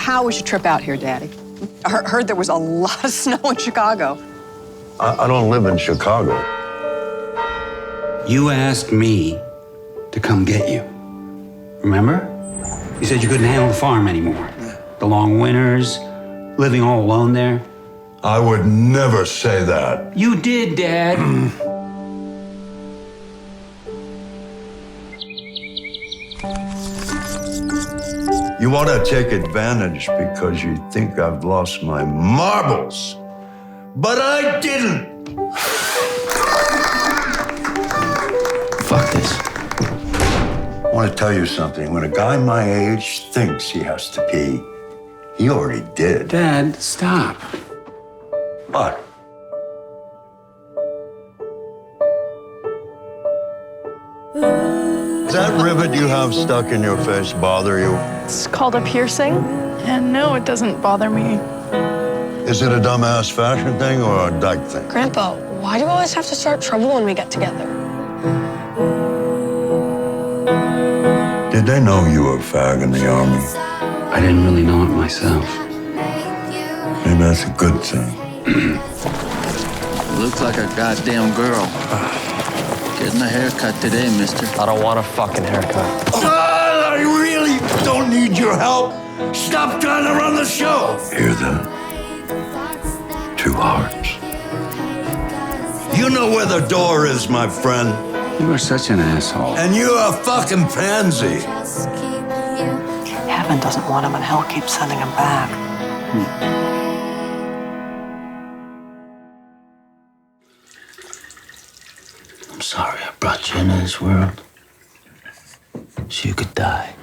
How was your trip out here, Daddy? I heard there was a lot of snow in Chicago. I don't live in Chicago. You asked me to come get you. Remember? You said you couldn't handle the farm anymore. The long winters, living all alone there. I would never say that. You did, Dad. You want to take advantage because you think I've lost my marbles. But I didn't. Fuck this. I want to tell you something. When a guy my age thinks he has to pee, he already did. Dad, stop. What? Does that rivet you have stuck in your face bother you? It's called a piercing, and no, it doesn't bother me. Is it a dumbass fashion thing or a dyke thing? Grandpa, why do we always have to start trouble when we get together? Did they know you were a fag in the army? I didn't really know it myself. Maybe that's a good thing. Looks like a goddamn girl. Getting a haircut today, mister. I don't want a fucking haircut. I really don't need your help. Stop trying to run the show. Hear that? 2 hearts. You know where the door is, my friend. You are such an asshole. And you're a fucking pansy. Heaven doesn't want him, and hell keeps sending him back. I'm sorry I brought you into this world so you could die.